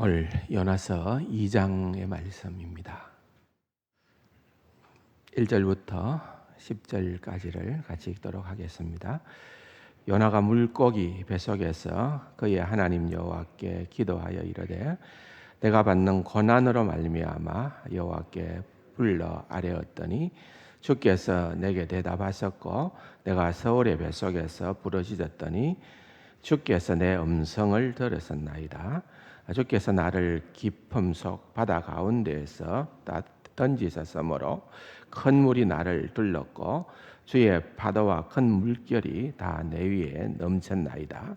오늘 요나서 2장의 말씀입니다. 1절부터 10절까지를 같이 읽도록 하겠습니다. 요나가 물고기 뱃속에서 그의 하나님 여호와께 기도하여 이르되 내가 받는 고난으로 말미암아 여호와께 불러 아뢰었더니 주께서 내게 대답하셨고 내가 서울의 뱃속에서 부르짖었더니 주께서 내 음성을 들으셨나이다. 주께서 나를 깊음 속 바다 가운데에서 던지셨으므로 큰 물이 나를 둘렀고 주의 파도와 큰 물결이 다 내 위에 넘쳤나이다.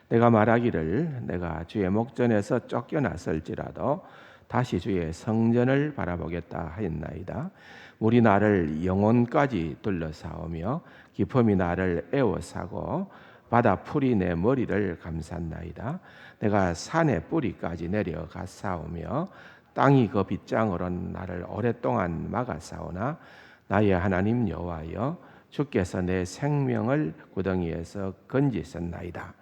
내가 말하기를 내가 주의 목전에서 쫓겨났을지라도 다시 주의 성전을 바라보겠다 하였나이다. 물이 나를 영혼까지 둘러싸오며 깊음이 나를 에워싸고 바다 풀이 내 머리를 감쌌나이다. 내가 산의 뿌리까지 내려가사오며 땅이 그 빗장으로 나를 오랫동안 막아사오나 나의 하나님 여호와여 주께서 내 생명을 구덩이에서 건지셨나이다.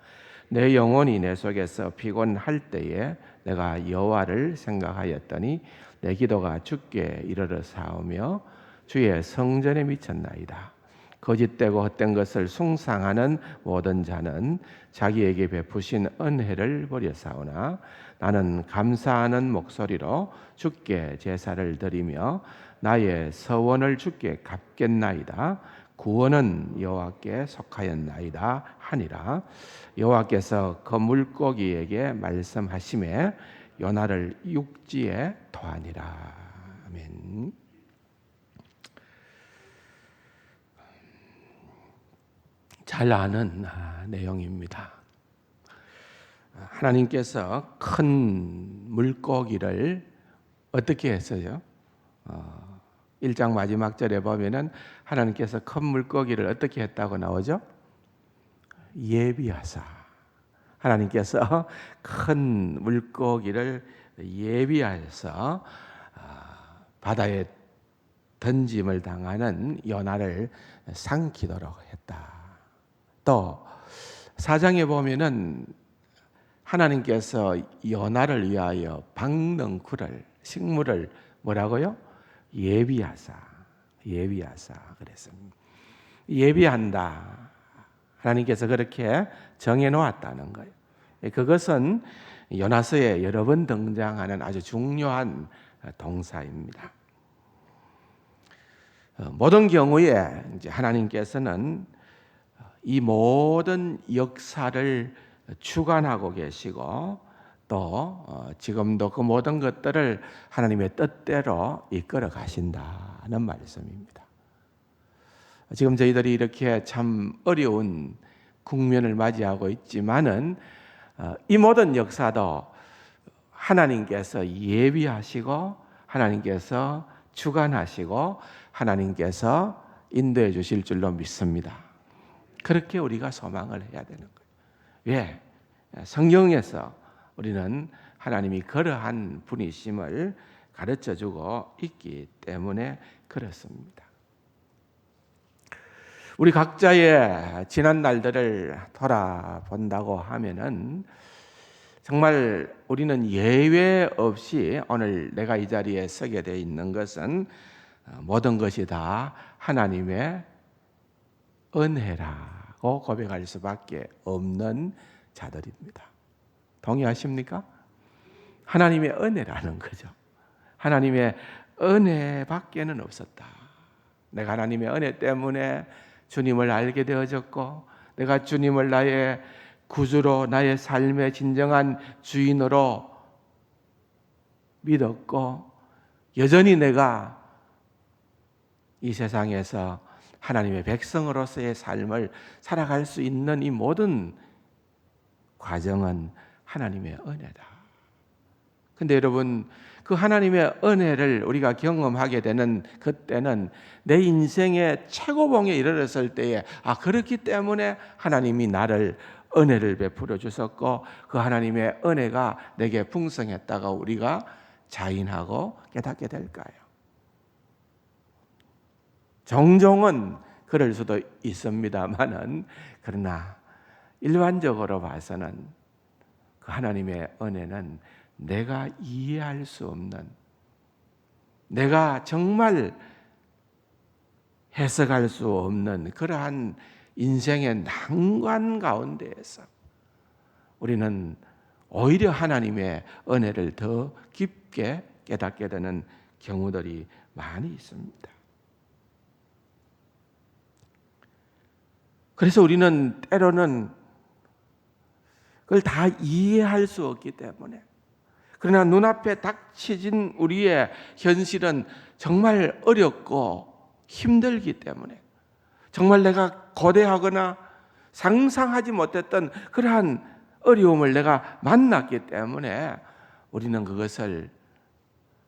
내 영혼이 내 속에서 피곤할 때에 내가 여호와를 생각하였더니 내 기도가 주께 이르러사오며 주의 성전에 미쳤나이다. 거짓되고 헛된 것을 숭상하는 모든 자는 자기에게 베푸신 은혜를 버려사오나 나는 감사하는 목소리로 주께 제사를 드리며 나의 서원을 주께 갚겠나이다. 구원은 여호와께 속하였나이다 하니라. 여호와께서 그 물고기에게 말씀하시매 요나를 육지에 토하니라. 아멘. 잘 아는 내용입니다. 하나님께서 큰 물고기를 어떻게 했어요? 1장 마지막 절에 보면은 하나님께서 큰 물고기를 어떻게 했다고 나오죠? 예비하사. 하나님께서 큰 물고기를 예비하여서 바다에 던짐을 당하는 요나를 삼키도록 했다. 또 4장에 보면은 하나님께서 요나를 위하여 박능쿨을 식물을 뭐라고요? 예비하사 그랬습니다. 예비한다. 하나님께서 그렇게 정해 놓았다는 거예요. 그것은 요나서에 여러 번 등장하는 아주 중요한 동사입니다. 모든 경우에 이제 하나님께서는 이 모든 역사를 주관하고 계시고 또 지금도 그 모든 것들을 하나님의 뜻대로 이끌어 가신다는 말씀입니다. 지금 저희들이 이렇게 참 어려운 국면을 맞이하고 있지만은 이 모든 역사도 하나님께서 예비하시고 하나님께서 주관하시고 하나님께서 인도해 주실 줄로 믿습니다. 그렇게 우리가 소망을 해야 되는 거예요. 왜? 성경에서 우리는 하나님이 그러한 분이심을 가르쳐주고 있기 때문에 그렇습니다. 우리 각자의 지난 날들을 돌아본다고 하면은 정말 우리는 예외 없이 오늘 내가 이 자리에 서게 돼 있는 것은 모든 것이 다 하나님의 은혜라고 고백할 수밖에 없는 자들입니다. 동의하십니까? 하나님의 은혜라는 거죠. 하나님의 은혜밖에는 없었다. 내가 하나님의 은혜 때문에 주님을 알게 되어졌고 내가 주님을 나의 구주로 나의 삶의 진정한 주인으로 믿었고 여전히 내가 이 세상에서 하나님의 백성으로서의 삶을 살아갈 수 있는 이 모든 과정은 하나님의 은혜다. 근데 여러분, 그 하나님의 은혜를 우리가 경험하게 되는 그때는 내 인생의 최고봉에 이르렀을 때에 그렇기 때문에 하나님이 나를 은혜를 베풀어 주셨고 그 하나님의 은혜가 내게 풍성했다가 우리가 자인하고 깨닫게 될까요? 종종은 그럴 수도 있습니다만은 그러나 일반적으로 봐서는 그 하나님의 은혜는 내가 이해할 수 없는, 내가 정말 해석할 수 없는 그러한 인생의 난관 가운데에서 우리는 오히려 하나님의 은혜를 더 깊게 깨닫게 되는 경우들이 많이 있습니다. 그래서 우리는 때로는 그걸 다 이해할 수 없기 때문에, 그러나 눈앞에 닥쳐진 우리의 현실은 정말 어렵고 힘들기 때문에, 정말 내가 고대하거나 상상하지 못했던 그러한 어려움을 내가 만났기 때문에 우리는 그것을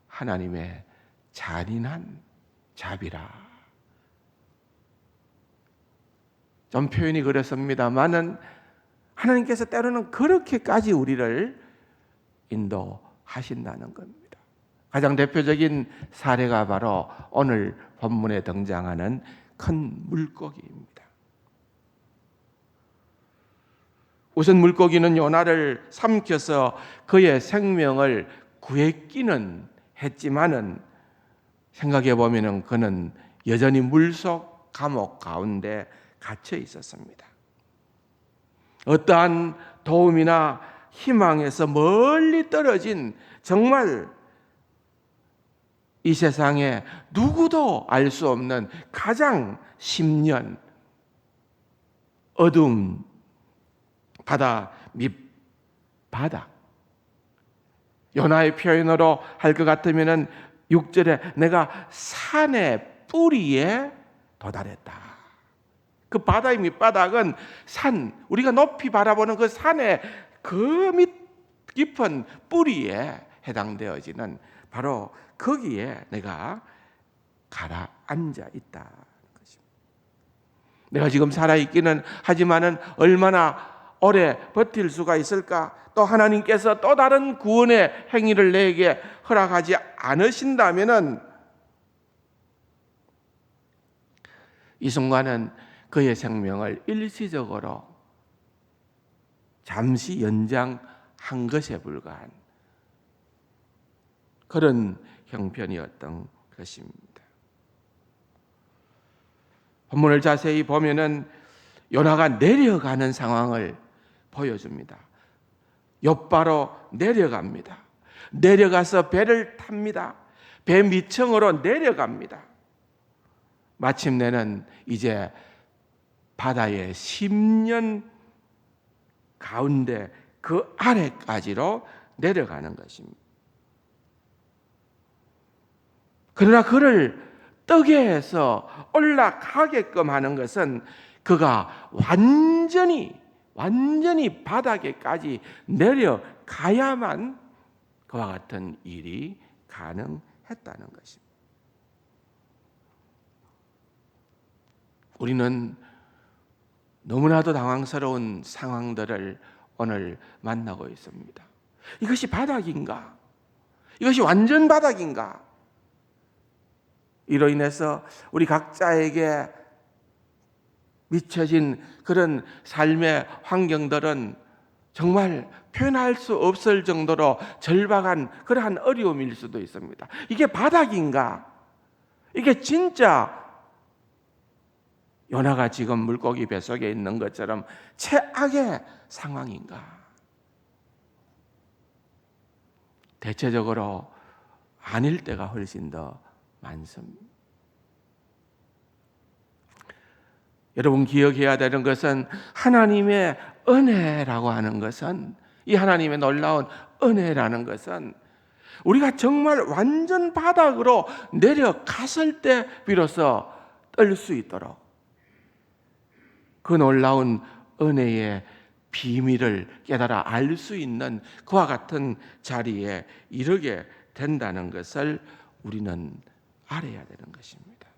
하나님의 잔인한 자비라, 좀 표현이 그렇습니다만은 하나님께서 때로는 그렇게까지 우리를 인도하신다는 겁니다. 가장 대표적인 사례가 바로 오늘 본문에 등장하는 큰 물고기입니다. 우선 물고기는 요나를 삼켜서 그의 생명을 구했기는 했지만은 생각해 보면은 그는 여전히 물속 감옥 가운데 갇혀 있었습니다. 어떠한 도움이나 희망에서 멀리 떨어진, 정말 이 세상에 누구도 알 수 없는 가장 심연 어두운 바다 밑바닥, 요나의 표현으로 할 것 같으면은 6절에 내가 산의 뿌리에 도달했다. 그 바다의 밑바닥은 산, 우리가 높이 바라보는 그 산의 그 밑 깊은 뿌리에 해당되어지는 바로 거기에 내가 가라앉아 있다. 내가 지금 살아있기는 하지만은 얼마나 오래 버틸 수가 있을까? 또 하나님께서 또 다른 구원의 행위를 내게 허락하지 않으신다면은 이 순간은 그의 생명을 일시적으로 잠시 연장한 것에 불과한 그런 형편이었던 것입니다. 본문을 자세히 보면은 요나가 내려가는 상황을 보여줍니다. 욥바로 내려갑니다. 내려가서 배를 탑니다. 배 밑층으로 내려갑니다. 마침내는 이제 바다의 심연 가운데 그 아래까지로 내려가는 것입니다. 그러나 그를 뜨게 해서 올라가게끔 하는 것은 그가 완전히 바닥에까지 내려가야만 그와 같은 일이 가능했다는 것입니다. 우리는 너무나도 당황스러운 상황들을 오늘 만나고 있습니다. 이것이 바닥인가? 이것이 완전 바닥인가? 이로 인해서 우리 각자에게 미쳐진 그런 삶의 환경들은 정말 표현할 수 없을 정도로 절박한 그러한 어려움일 수도 있습니다. 이게 바닥인가? 이게 진짜 요나가 지금 물고기 뱃속에 있는 것처럼 최악의 상황인가? 대체적으로 아닐 때가 훨씬 더 많습니다. 여러분 기억해야 되는 것은 하나님의 은혜라고 하는 것은, 이 하나님의 놀라운 은혜라는 것은 우리가 정말 완전 바닥으로 내려갔을 때 비로소 뜰 수 있도록 그 놀라운 은혜의 비밀을 깨달아 알 수 있는 그와 같은 자리에 이르게 된다는 것을 우리는 알아야 되는 것입니다.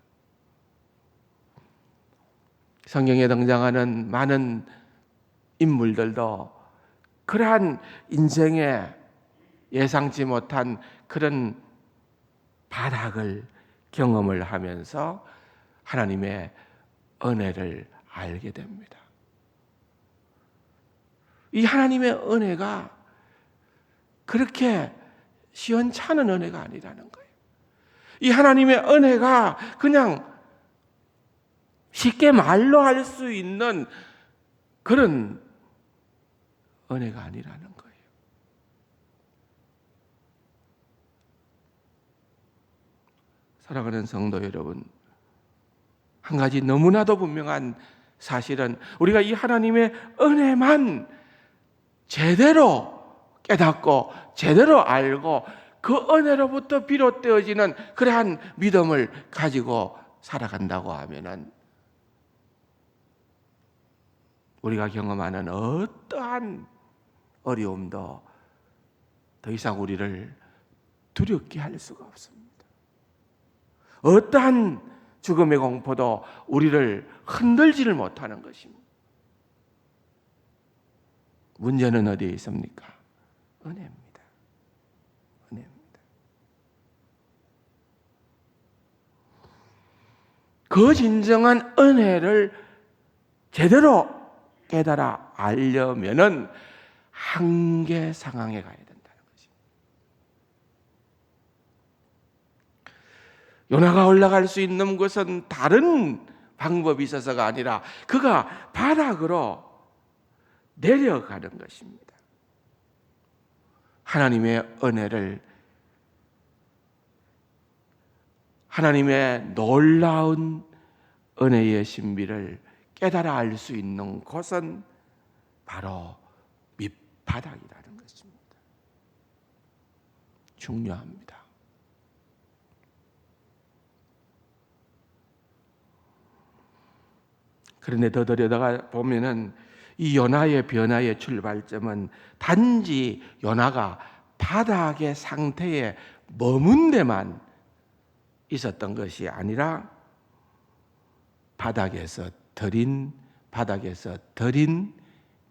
성경에 등장하는 많은 인물들도 그러한 인생에 예상치 못한 그런 바닥을 경험을 하면서 하나님의 은혜를 알게 됩니다. 이 하나님의 은혜가 그렇게 시원찮은 은혜가 아니라는 거예요. 이 하나님의 은혜가 그냥 쉽게 말로 할 수 있는 그런 은혜가 아니라는 거예요. 사랑하는 성도 여러분, 한 가지 너무나도 분명한 사실은 우리가 이 하나님의 은혜만 제대로 깨닫고 제대로 알고 그 은혜로부터 비롯되어지는 그러한 믿음을 가지고 살아간다고 하면은 우리가 경험하는 어떠한 어려움도 더 이상 우리를 두렵게 할 수가 없습니다. 어떠한 죽음의 공포도 우리를 흔들지를 못하는 것입니다. 문제는 어디에 있습니까? 은혜입니다. 은혜입니다. 그 진정한 은혜를 제대로 깨달아 알려면은 한계 상황에 가야 된다는 것입니다. 요나가 올라갈 수 있는 것은 다른 방법이 있어서가 아니라 그가 바닥으로 내려가는 것입니다. 하나님의 은혜를, 하나님의 놀라운 은혜의 신비를 깨달아 알 수 있는 곳은 바로 밑바닥이라는 것입니다. 중요합니다. 그런데 더 들여다가 보면은 이 요나의 변화의 출발점은 단지 요나가 바닥의 상태에 머문 데만 있었던 것이 아니라 바닥에서 드린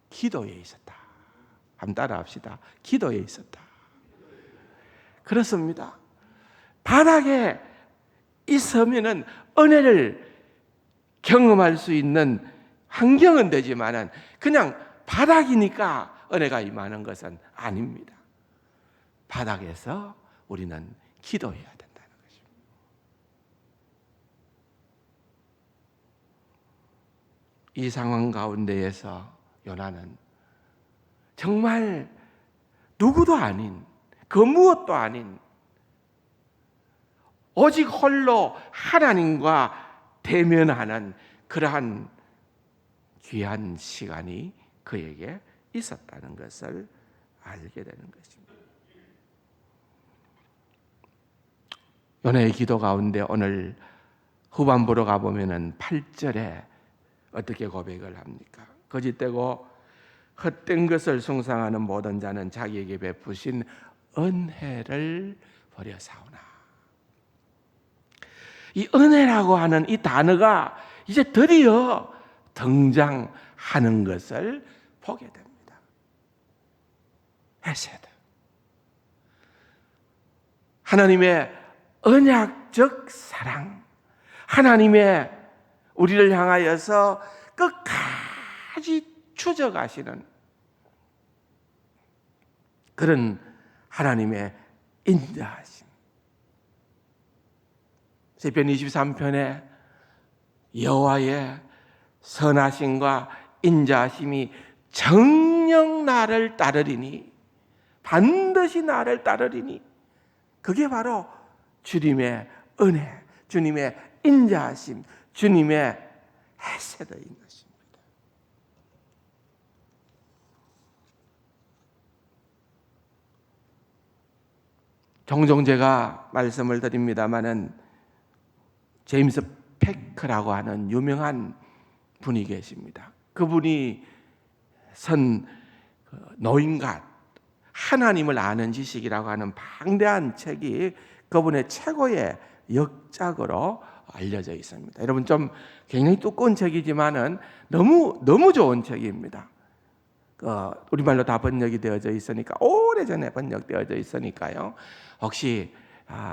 기도에 있었다. 한번 따라합시다. 기도에 있었다. 그렇습니다. 바닥에 있으면은 은혜를 경험할 수 있는 환경은 되지만은 그냥 바닥이니까 은혜가 임하는 것은 아닙니다. 바닥에서 우리는 기도해야 된다는 것입니다. 이 상황 가운데에서 요나는 정말 누구도 아닌, 그 무엇도 아닌 오직 홀로 하나님과 대면하는 그러한 귀한 시간이 그에게 있었다는 것을 알게 되는 것입니다. 요나의 기도 가운데 오늘 후반부로 가보면은 8절에 어떻게 고백을 합니까? 거짓되고 헛된 것을 숭상하는 모든 자는 자기에게 베푸신 은혜를 버려사오나. 이 은혜라고 하는 이 단어가 이제 드디어 등장하는 것을 보게 됩니다. 헤세드. 하나님의 언약적 사랑, 하나님의 우리를 향하여서 끝까지 추적하시는 그런 하나님의 인자하심. 시편 23편에 여호와의 선하심과 인자하심이 정녕 나를 따르리니, 반드시 나를 따르리니, 그게 바로 주님의 은혜, 주님의 인자하심, 주님의 헤세드인 것입니다. 종종 제가 말씀을 드립니다마는 제임스 패커라고 하는 유명한 분이 계십니다. 그분이 선 노인갓, 하나님을 아는 지식이라고 하는 방대한 책이 그분의 최고의 역작으로 알려져 있습니다. 여러분, 좀 굉장히 두꺼운 책이지만은 너무 좋은 책입니다. 우리말로 다 번역이 되어져 있으니까, 오래전에 번역되어져 있으니까요. 혹시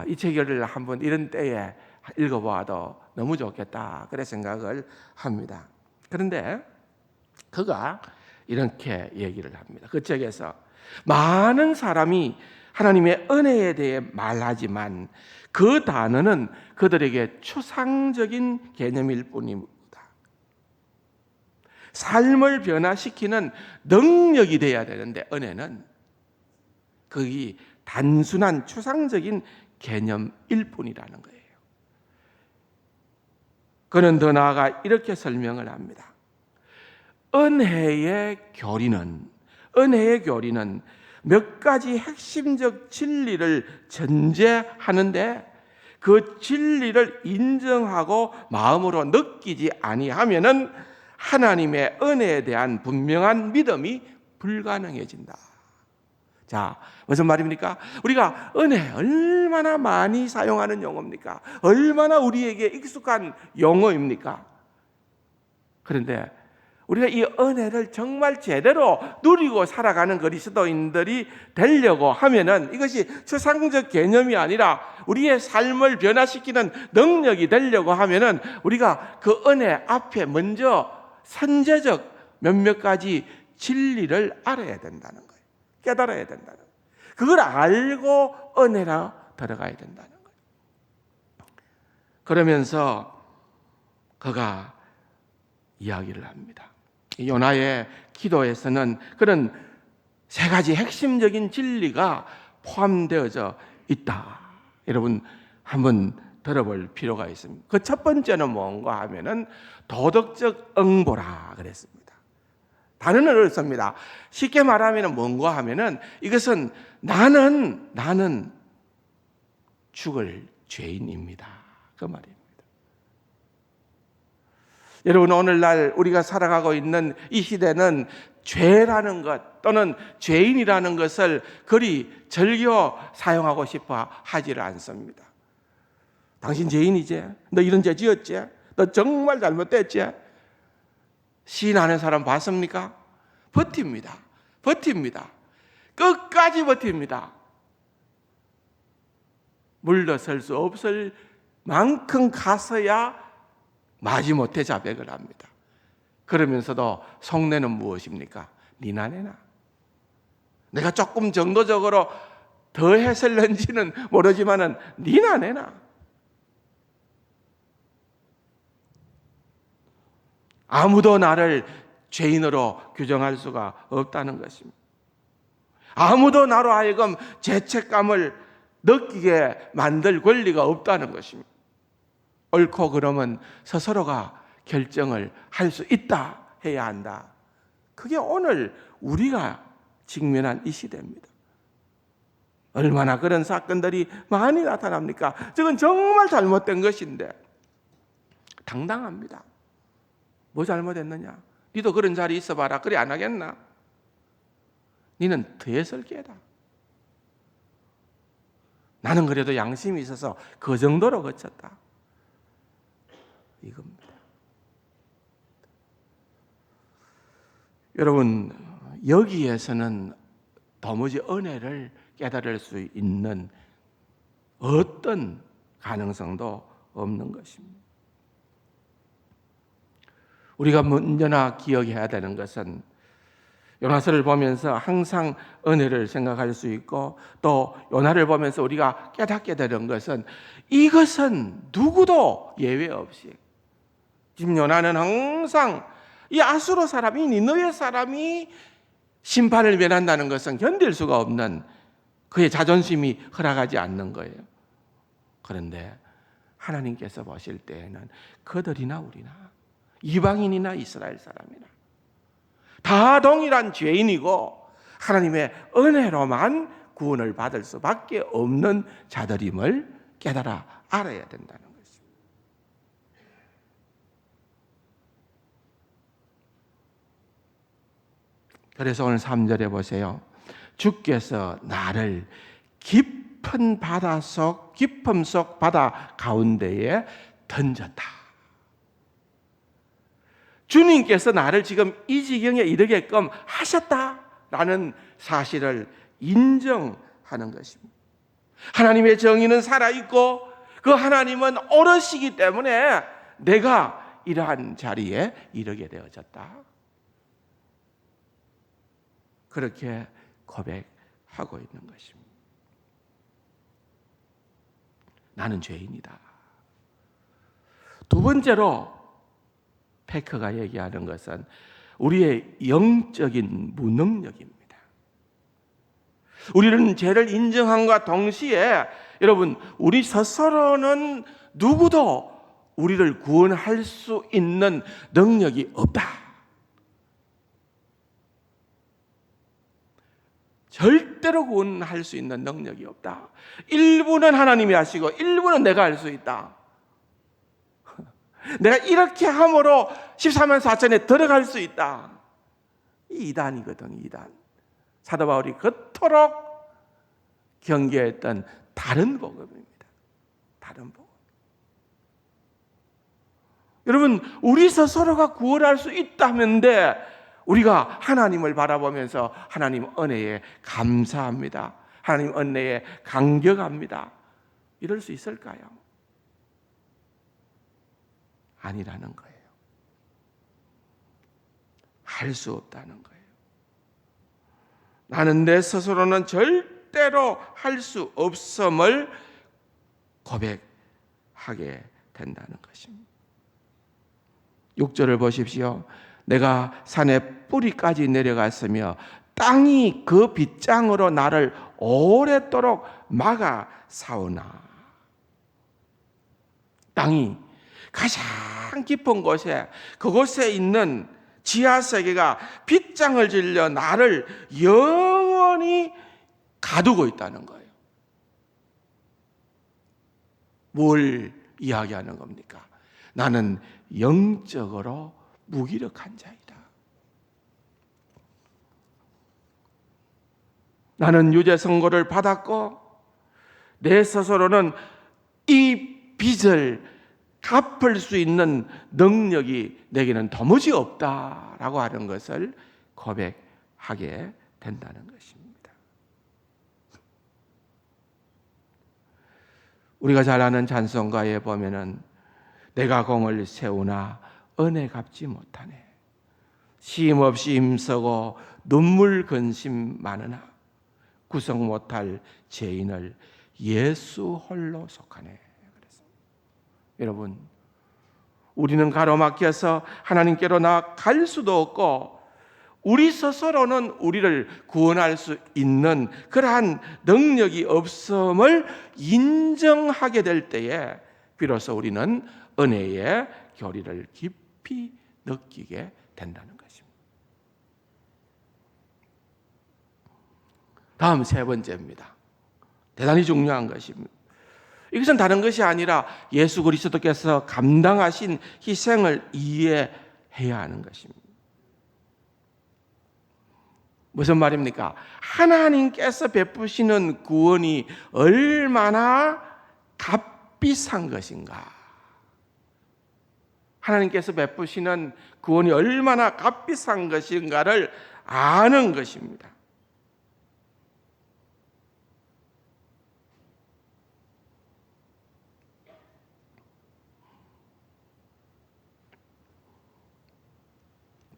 이 책을 한번 이런 때에 읽어보아도 너무 좋겠다, 그래 생각을 합니다. 그런데 그가 이렇게 얘기를 합니다. 그 책에서 많은 사람이 하나님의 은혜에 대해 말하지만 그 단어는 그들에게 추상적인 개념일 뿐입니다. 삶을 변화시키는 능력이 돼야 되는데 은혜는 그게 단순한 추상적인 개념일 뿐이라는 거예요. 그는 더 나아가 이렇게 설명을 합니다. 은혜의 교리는 몇 가지 핵심적 진리를 전제하는데 그 진리를 인정하고 마음으로 느끼지 아니하면은 하나님의 은혜에 대한 분명한 믿음이 불가능해진다. 자, 무슨 말입니까? 우리가 은혜 얼마나 많이 사용하는 용어입니까? 얼마나 우리에게 익숙한 용어입니까? 그런데 우리가 이 은혜를 정말 제대로 누리고 살아가는 그리스도인들이 되려고 하면은 이것이 추상적 개념이 아니라 우리의 삶을 변화시키는 능력이 되려고 하면은 우리가 그 은혜 앞에 먼저 선제적 몇몇 가지 진리를 알아야 된다는 거예요. 깨달아야 된다는 거예요. 그걸 알고 은혜라 들어가야 된다는 거예요. 그러면서 그가 이야기를 합니다. 요나의 기도에서는 그런 세 가지 핵심적인 진리가 포함되어져 있다. 여러분 한번 들어볼 필요가 있습니다. 그 첫 번째는 뭔가 하면은 도덕적 응보라 그랬습니다. 단어는 어렵습니다. 쉽게 말하면 뭔가 하면은 이것은 나는 죽을 죄인입니다. 그 말이에요. 여러분 오늘날 우리가 살아가고 있는 이 시대는 죄라는 것 또는 죄인이라는 것을 그리 즐겨 사용하고 싶어 하지를 않습니다. 당신 죄인이지? 너 이런 죄 지었지? 너 정말 잘못됐지? 시인하는 사람 봤습니까? 버팁니다. 끝까지 버팁니다. 물러설 수 없을 만큼 가서야 마지못해 자백을 합니다. 그러면서도 속내는 무엇입니까? 니나 내나. 내가 조금 정도적으로 더 했을는지는 모르지만은 니나 내나. 아무도 나를 죄인으로 규정할 수가 없다는 것입니다. 아무도 나로 하여금 죄책감을 느끼게 만들 권리가 없다는 것입니다. 옳고 그름은 스스로가 결정을 할 수 있다 해야 한다. 그게 오늘 우리가 직면한 이 시대입니다. 얼마나 그런 사건들이 많이 나타납니까? 저건 정말 잘못된 것인데 당당합니다. 뭐 잘못했느냐? 니도 그런 자리 있어봐라. 그래 안 하겠나? 니는 더 했을 게다. 나는 그래도 양심이 있어서 그 정도로 거쳤다. 이겁니다. 여러분 여기에서는 도무지 은혜를 깨달을 수 있는 어떤 가능성도 없는 것입니다. 우리가 먼저나 기억해야 되는 것은 요나서를 보면서 항상 은혜를 생각할 수 있고 또 요나를 보면서 우리가 깨닫게 되는 것은 이것은 누구도 예외 없이 지금 요나는 항상 이 아수르 사람이 니느웨 사람이 심판을 면한다는 것은 견딜 수가 없는 그의 자존심이 허락하지 않는 거예요. 그런데 하나님께서 보실 때에는 그들이나 우리나 이방인이나 이스라엘 사람이나 다 동일한 죄인이고 하나님의 은혜로만 구원을 받을 수밖에 없는 자들임을 깨달아 알아야 된다는 것입니다. 그래서 오늘 3절에 보세요. 주께서 나를 깊은 깊음 속 바다 가운데에 던졌다. 주님께서 나를 지금 이 지경에 이르게끔 하셨다라는 사실을 인정하는 것입니다. 하나님의 정의는 살아있고 그 하나님은 오르시기 때문에 내가 이러한 자리에 이르게 되어졌다. 그렇게 고백하고 있는 것입니다. 나는 죄인이다. 두 번째로 패커가 얘기하는 것은 우리의 영적인 무능력입니다. 우리는 죄를 인정함과 동시에 여러분, 우리 스스로는 누구도 우리를 구원할 수 있는 능력이 없다. 절대로 구원할 수 있는 능력이 없다. 일부는 하나님이 하시고 일부는 내가 할 수 있다. 내가 이렇게 함으로 14만 4천에 들어갈 수 있다. 이 이단이거든, 이단. 사도 바울이 그토록 경계했던 다른 복음입니다. 다른 복음. 여러분, 우리 스스로가 구원할 수 있다면데 우리가 하나님을 바라보면서 하나님 은혜에 감사합니다. 하나님 은혜에 감격합니다. 이럴 수 있을까요? 아니라는 거예요. 할 수 없다는 거예요. 나는 내 스스로는 절대로 할 수 없음을 고백하게 된다는 것입니다. 6절을 보십시오. 내가 산의 뿌리까지 내려갔으며 땅이 그 빗장으로 나를 오랫도록 막아 사오나. 땅이 가장 깊은 곳에, 그곳에 있는 지하세계가 빗장을 질려 나를 영원히 가두고 있다는 거예요. 뭘 이야기하는 겁니까? 나는 영적으로 무기력한 자이다. 나는 유죄 선고를 받았고 내 스스로는 이 빚을 갚을 수 있는 능력이 내게는 도무지 없다라고 하는 것을 고백하게 된다는 것입니다. 우리가 잘 아는 찬송가에 보면은 내가 공을 세우나 은혜 갚지 못하네. 쉼 없이 힘쓰고 눈물 근심 많으나 구성 못할 죄인을 예수 홀로 속하네. 여러분, 우리는 가로막혀서 하나님께로 나아갈 수도 없고 우리 스스로는 우리를 구원할 수 있는 그러한 능력이 없음을 인정하게 될 때에 비로소 우리는 은혜의 교리를 깊이 느끼게 된다는 것입니다. 다음 세 번째입니다. 대단히 중요한 것입니다. 이것은 다른 것이 아니라 예수 그리스도께서 감당하신 희생을 이해해야 하는 것입니다. 무슨 말입니까? 하나님께서 베푸시는 구원이 얼마나 값비싼 것인가? 하나님께서 베푸시는 구원이 얼마나 값비싼 것인가를 아는 것입니다.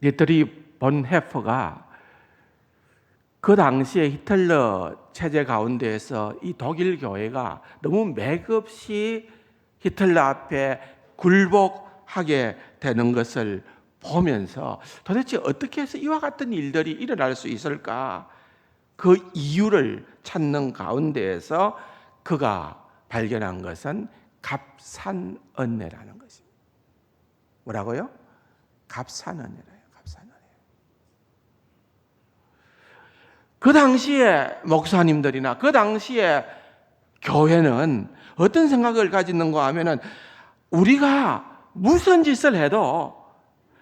디트리 본헤퍼가 그 당시에 히틀러 체제 가운데에서 이 독일 교회가 너무 맥없이 히틀러 앞에 굴복하게 되는 것을 보면서 도대체 어떻게 해서 이와 같은 일들이 일어날 수 있을까? 그 이유를 찾는 가운데에서 그가 발견한 것은 값산 은혜라는 것입니다. 뭐라고요? 값산 은혜래요. 그 당시에 목사님들이나 그 당시에 교회는 어떤 생각을 가지는가 하면은 우리가 무슨 짓을 해도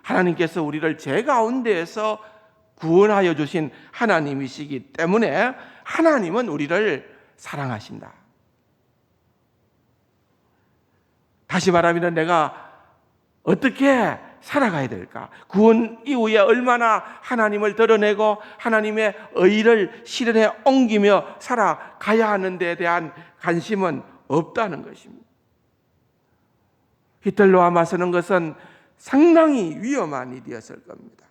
하나님께서 우리를 죄 가운데에서 구원하여 주신 하나님이시기 때문에 하나님은 우리를 사랑하신다. 다시 말하면 내가 어떻게 살아가야 될까? 구원 이후에 얼마나 하나님을 드러내고 하나님의 의를 실현해 옮기며 살아가야 하는 데에 대한 관심은 없다는 것입니다. 히틀러와 맞서는 것은 상당히 위험한 일이었을 겁니다.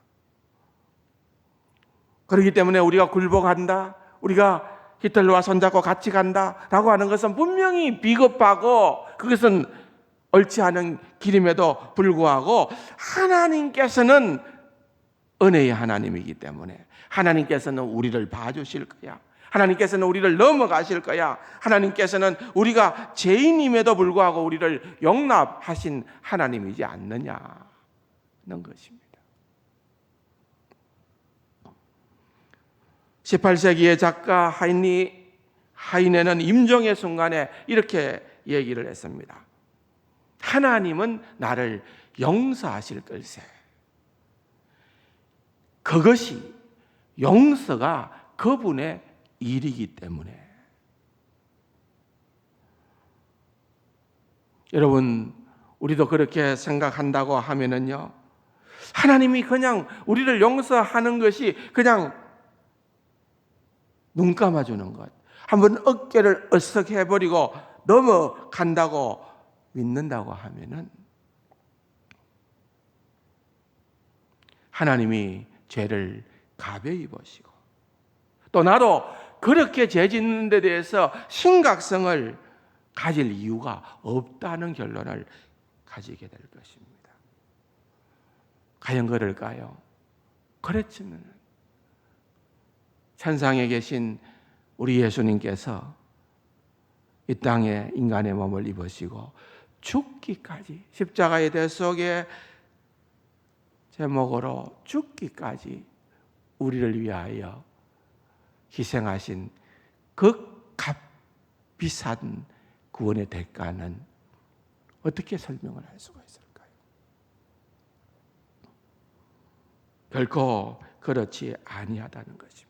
그렇기 때문에 우리가 굴복한다, 우리가 히틀러와 손잡고 같이 간다라고 하는 것은 분명히 비겁하고 그것은 옳지 않은 길임에도 불구하고 하나님께서는 은혜의 하나님이기 때문에 하나님께서는 우리를 봐주실 거야. 하나님께서는 우리를 넘어가실 거야. 하나님께서는 우리가 죄인임에도 불구하고 우리를 용납하신 하나님이지 않느냐는 것입니다. 18세기의 작가 하이네는 임종의 순간에 이렇게 얘기를 했습니다. 하나님은 나를 용서하실 걸세. 그것이 용서가 그분의 일이기 때문에. 여러분, 우리도 그렇게 생각한다고 하면은요, 하나님이 그냥 우리를 용서하는 것이 그냥 눈 감아주는 것, 한번 어깨를 으쓱 해버리고 넘어간다고 믿는다고 하면은 하나님이 죄를 가벼이 보시고 또 나도 그렇게 죄 짓는 데 대해서 심각성을 가질 이유가 없다는 결론을 가지게 될 것입니다. 과연 그럴까요? 그렇지만 천상에 계신 우리 예수님께서 이 땅에 인간의 몸을 입으시고 죽기까지, 십자가의 대속의 제목으로 죽기까지 우리를 위하여 희생하신 그 값비싼 구원의 대가는 어떻게 설명을 할 수가 있을까요? 결코 그렇지 아니하다는 것입니다.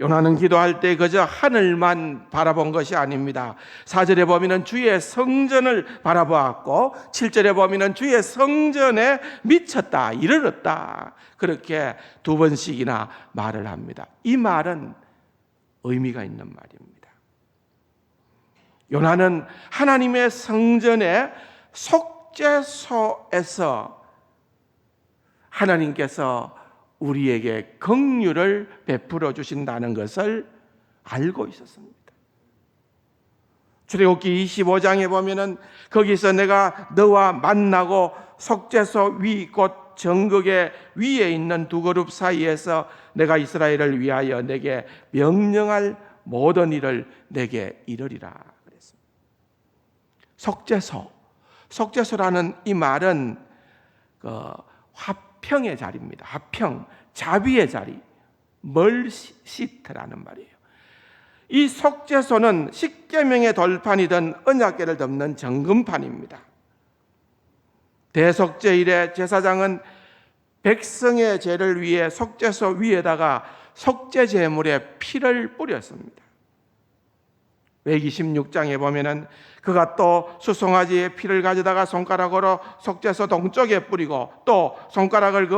요나는 기도할 때 그저 하늘만 바라본 것이 아닙니다. 4절에 보면 주의 성전을 바라보았고 7절에 보면 주의 성전에 미쳤다, 이르렀다, 그렇게 두 번씩이나 말을 합니다. 이 말은 의미가 있는 말입니다. 요나는 하나님의 성전의 속죄소에서 하나님께서 우리에게 긍휼을 베풀어 주신다는 것을 알고 있었습니다. 출애굽기 25장에 보면은 거기서 내가 너와 만나고 속죄소 위 곧 정극의 위에 있는 두 그룹 사이에서 내가 이스라엘을 위하여 내게 명령할 모든 일을 내게 이르리라 그랬습니다. 속죄소라는 이 말은 화평의 자리입니다. 화평, 자비의 자리, 멀시트라는 말이에요. 이 속죄소는 십계명의 돌판이던 언약궤를 덮는 정금판입니다. 대속죄일에 제사장은 백성의 죄를 위해 속죄소 위에다가 속죄 제물의 피를 뿌렸습니다. 레위기 16장에 보면은 그가 또 수송아지의 피를 가져다가 손가락으로 속죄소 동쪽에 뿌리고 또 손가락을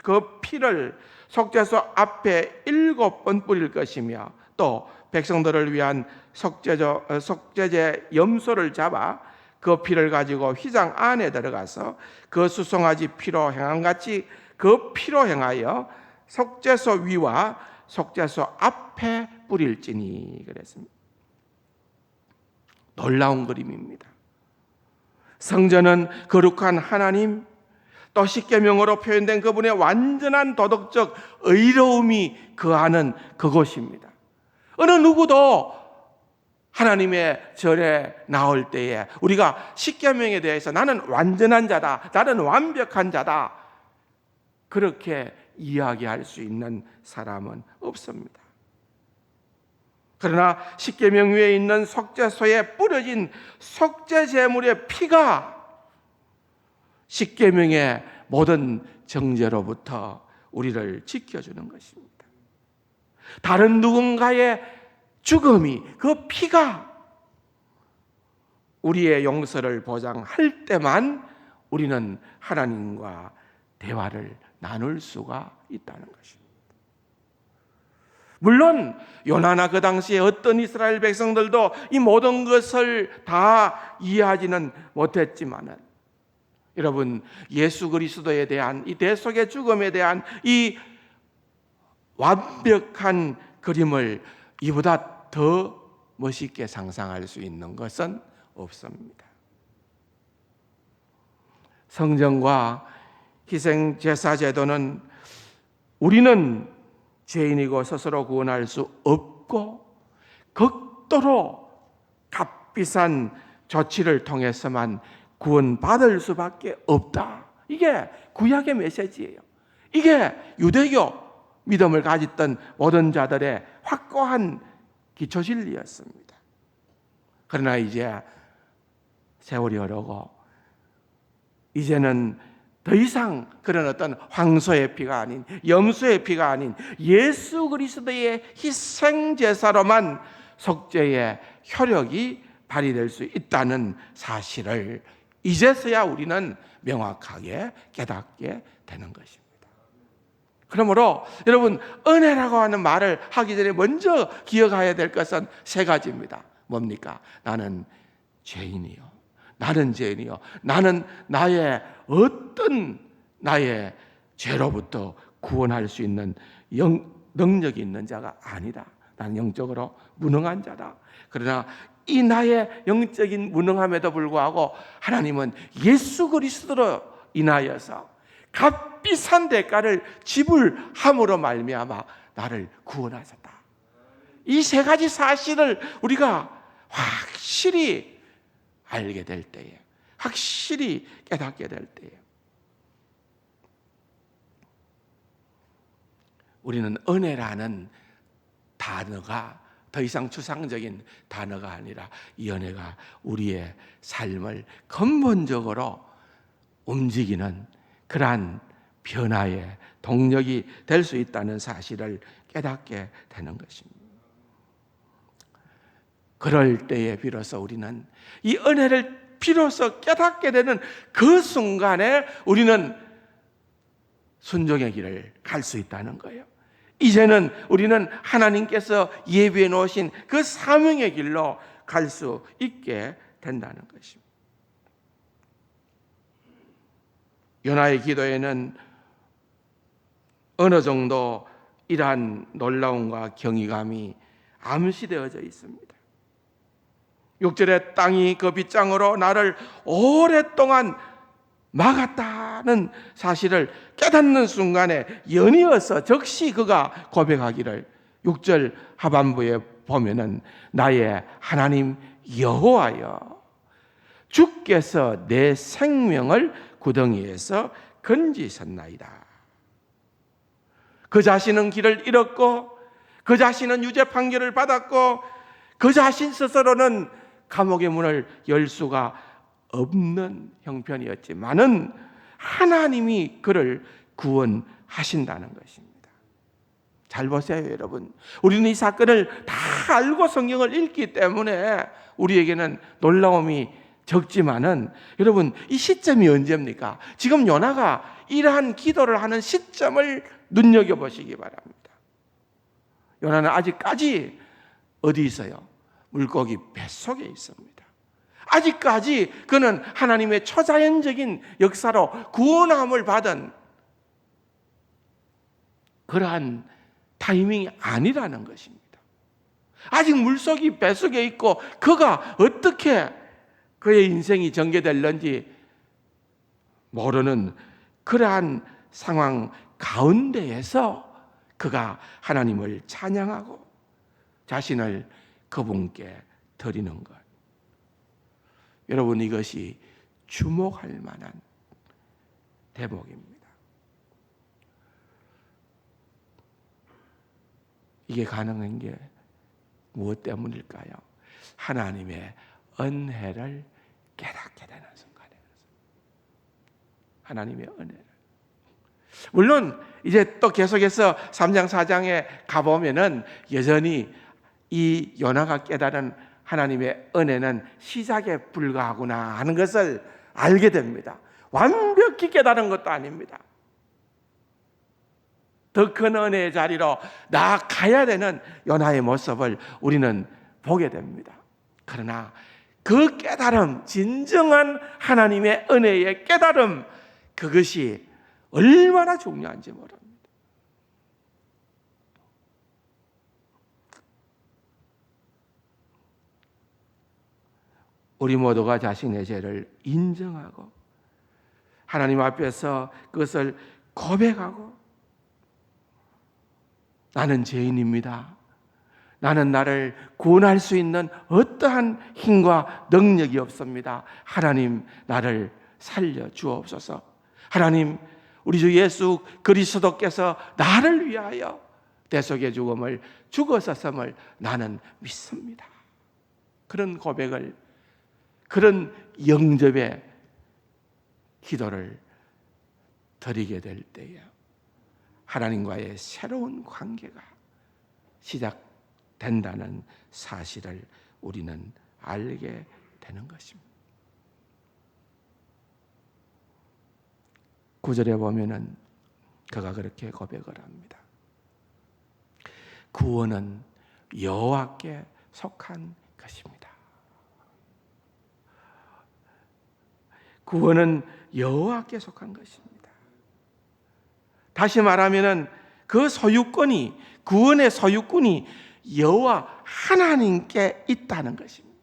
그 피를 속죄소 앞에 7번 뿌릴 것이며 또 백성들을 위한 속죄제 염소를 잡아 그 피를 가지고 휘장 안에 들어가서 그 수송아지 피로 행함같이 그 피로 행하여 속죄소 위와 속죄소 앞에 뿌릴지니 그랬습니다. 놀라운 그림입니다. 성전은 거룩한 하나님, 또 십계명으로 표현된 그분의 완전한 도덕적 의로움이 거하는 그곳입니다. 어느 누구도 하나님의 절에 나올 때에 우리가 십계명에 대해서 나는 완전한 자다, 나는 완벽한 자다, 그렇게 이야기할 수 있는 사람은 없습니다. 그러나 십계명 위에 있는 속죄소에 뿌려진 속죄 제물의 피가 십계명의 모든 정죄로부터 우리를 지켜주는 것입니다. 다른 누군가의 죽음이, 그 피가 우리의 용서를 보장할 때만 우리는 하나님과 대화를 나눌 수가 있다는 것입니다. 물론 요나나 그 당시에 어떤 이스라엘 백성들도 이 모든 것을 다 이해하지는 못했지만은, 여러분, 예수 그리스도에 대한 이 대속의 죽음에 대한 이 완벽한 그림을 이보다 더 멋있게 상상할 수 있는 것은 없습니다. 성전과 희생제사제도는 우리는 죄인이고 스스로 구원할 수 없고 극도로 값비싼 조치를 통해서만 구원받을 수밖에 없다. 이게 구약의 메시지예요. 이게 유대교 믿음을 가졌던 모든 자들의 확고한 기초 진리였습니다. 그러나 이제 세월이 흐르고 이제는 더 이상 그런 어떤 황소의 피가 아닌, 염소의 피가 아닌 예수 그리스도의 희생제사로만 속죄의 효력이 발휘될 수 있다는 사실을 이제서야 우리는 명확하게 깨닫게 되는 것입니다. 그러므로 여러분, 은혜라고 하는 말을 하기 전에 먼저 기억해야 될 것은 세 가지입니다. 뭡니까? 나는 죄인이요. 나는 죄인이요. 나는 나의 어떤 나의 죄로부터 구원할 수 있는 능력이 있는 자가 아니다. 나는 영적으로 무능한 자다. 그러나 이 나의 영적인 무능함에도 불구하고 하나님은 예수 그리스도로 인하여서 값비싼 대가를 지불함으로 말미암아 나를 구원하셨다. 이 세 가지 사실을 우리가 확실히 알게 될 때에, 확실히 깨닫게 될 때에 우리는 은혜라는 단어가 더 이상 추상적인 단어가 아니라 이 은혜가 우리의 삶을 근본적으로 움직이는 그러한 변화의 동력이 될 수 있다는 사실을 깨닫게 되는 것입니다. 그럴 때에 비로소 우리는 이 은혜를 비로소 깨닫게 되는 그 순간에 우리는 순종의 길을 갈 수 있다는 거예요. 이제는 우리는 하나님께서 예비해 놓으신 그 사명의 길로 갈 수 있게 된다는 것입니다. 요나의 기도에는 어느 정도 이러한 놀라움과 경이감이 암시되어져 있습니다. 6절에 땅이 그 빗장으로 나를 오랫동안 막았다는 사실을 깨닫는 순간에 연이어서 즉시 그가 고백하기를 6절 하반부에 보면은 나의 하나님 여호와여 주께서 내 생명을 구덩이에서 건지셨나이다. 그 자신은 길을 잃었고 그 자신은 유죄 판결을 받았고 그 자신 스스로는 감옥의 문을 열 수가 없는 형편이었지만은 하나님이 그를 구원하신다는 것입니다. 잘 보세요, 여러분. 우리는 이 사건을 다 알고 성경을 읽기 때문에 우리에게는 놀라움이 적지만은 여러분, 이 시점이 언제입니까? 지금 요나가 이러한 기도를 하는 시점을 눈여겨보시기 바랍니다. 요나는 아직까지 어디 있어요? 물고기 뱃속에 있습니다. 아직까지 그는 하나님의 초자연적인 역사로 구원함을 받은 그러한 타이밍이 아니라는 것입니다. 아직 물속이 뱃속에 있고 그가 어떻게 그의 인생이 전개될는지 모르는 그러한 상황 가운데에서 그가 하나님을 찬양하고 자신을 그분께 드리는 것. 여러분, 이것이 주목할 만한 대목입니다. 이게 가능한 게 무엇 때문일까요? 하나님의 은혜를 깨닫게 되는 순간에 하나님의 은혜를. 물론 이제 또 계속해서 3장 4장에 가보면은 여전히 이 요나가 깨달은 하나님의 은혜는 시작에 불과하구나 하는 것을 알게 됩니다. 완벽히 깨달은 것도 아닙니다. 더 큰 은혜의 자리로 나아가야 되는 요나의 모습을 우리는 보게 됩니다. 그러나 그 깨달음, 진정한 하나님의 은혜의 깨달음, 그것이 얼마나 중요한지 모릅니다. 우리 모두가 자신의 죄를 인정하고 하나님 앞에서 그것을 고백하고 나는 죄인입니다. 나는 나를 구원할 수 있는 어떠한 힘과 능력이 없습니다. 하나님 나를 살려 주옵소서. 하나님 우리 주 예수 그리스도께서 나를 위하여 대속의 죽음을 죽으셨음을 나는 믿습니다. 그런 고백을, 그런 영접의 기도를 드리게 될 때에 하나님과의 새로운 관계가 시작된다는 사실을 우리는 알게 되는 것입니다. 9절에 보면은 그가 그렇게 고백을 합니다. 구원은 여호와께 속한 것입니다. 구원은 여호와께 속한 것입니다. 다시 말하면은 그 소유권이, 구원의 소유권이 여호와 하나님께 있다는 것입니다.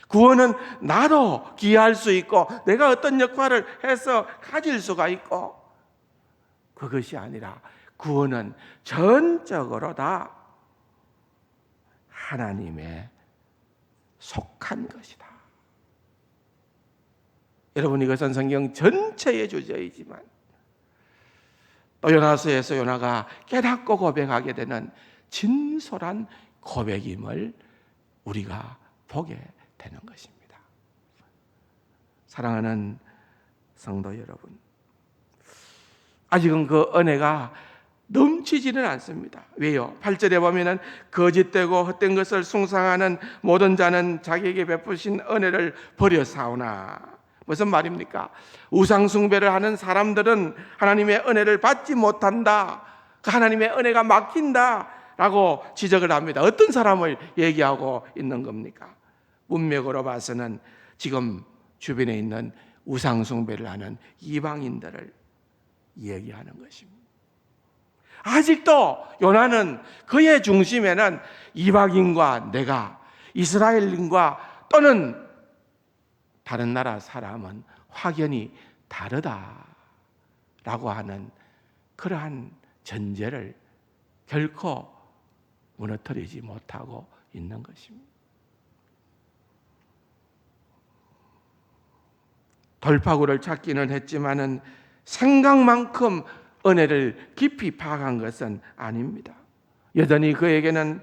구원은 나도 기여할 수 있고 내가 어떤 역할을 해서 가질 수가 있고, 그것이 아니라 구원은 전적으로 다 하나님의 속한 것이다. 여러분, 이것은 성경 전체의 주제이지만 또 요나서에서 요나가 깨닫고 고백하게 되는 진솔한 고백임을 우리가 보게 되는 것입니다. 사랑하는 성도 여러분, 아직은 그 은혜가 넘치지는 않습니다. 왜요? 8절에 보면은 거짓되고 헛된 것을 숭상하는 모든 자는 자기에게 베푸신 은혜를 버려사오나. 무슨 말입니까? 우상 숭배를 하는 사람들은 하나님의 은혜를 받지 못한다. 그 하나님의 은혜가 막힌다라고 지적을 합니다. 어떤 사람을 얘기하고 있는 겁니까? 문맥으로 봐서는 지금 주변에 있는 우상 숭배를 하는 이방인들을 얘기하는 것입니다. 아직도 요나는 그의 중심에는 이방인과 내가, 이스라엘인과 또는 다른 나라 사람은 확연히 다르다라고 하는 그러한 전제를 결코 무너뜨리지 못하고 있는 것입니다. 돌파구를 찾기는 했지만은 생각만큼 은혜를 깊이 파악한 것은 아닙니다. 여전히 그에게는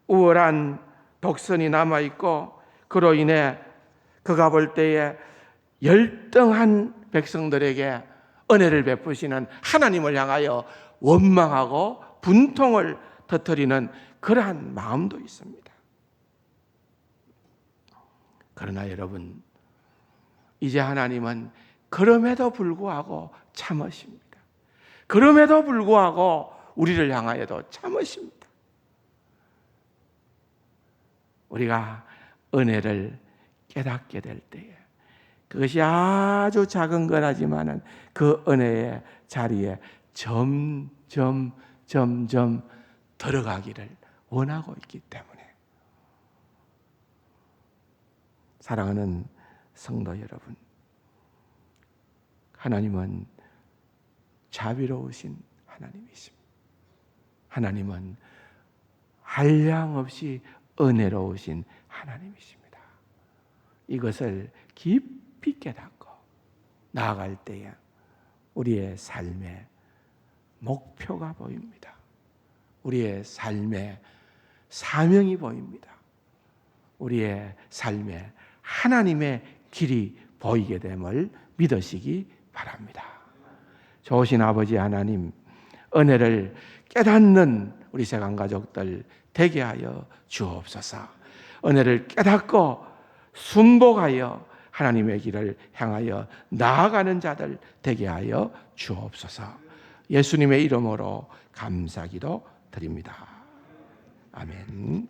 우월한 독선이 남아있고, 그로 인해 그가 볼 때에 열등한 백성들에게 은혜를 베푸시는 하나님을 향하여 원망하고 분통을 터뜨리는 그러한 마음도 있습니다. 그러나 여러분, 이제 하나님은 그럼에도 불구하고 참으십니다. 그럼에도 불구하고 우리를 향하여도 참으십니다. 우리가 은혜를 깨닫게 될 때에 그것이 아주 작은 거라지만은 그 은혜의 자리에 점점 들어가기를 원하고 있기 때문에, 사랑하는 성도 여러분, 하나님은 자비로우신 하나님이십니다. 하나님은 한량없이 은혜로우신 하나님이십니다. 이것을 깊이 깨닫고 나아갈 때에 우리의 삶의 목표가 보입니다. 우리의 삶의 사명이 보입니다. 우리의 삶에 하나님의 길이 보이게 됨을 믿으시기 바랍니다. 좋으신 아버지 하나님, 은혜를 깨닫는 우리 세상 가족들 되게 하여 주옵소서. 은혜를 깨닫고 순복하여 하나님의 길을 향하여 나아가는 자들 되게 하여 주옵소서. 예수님의 이름으로 감사기도 드립니다. 아멘.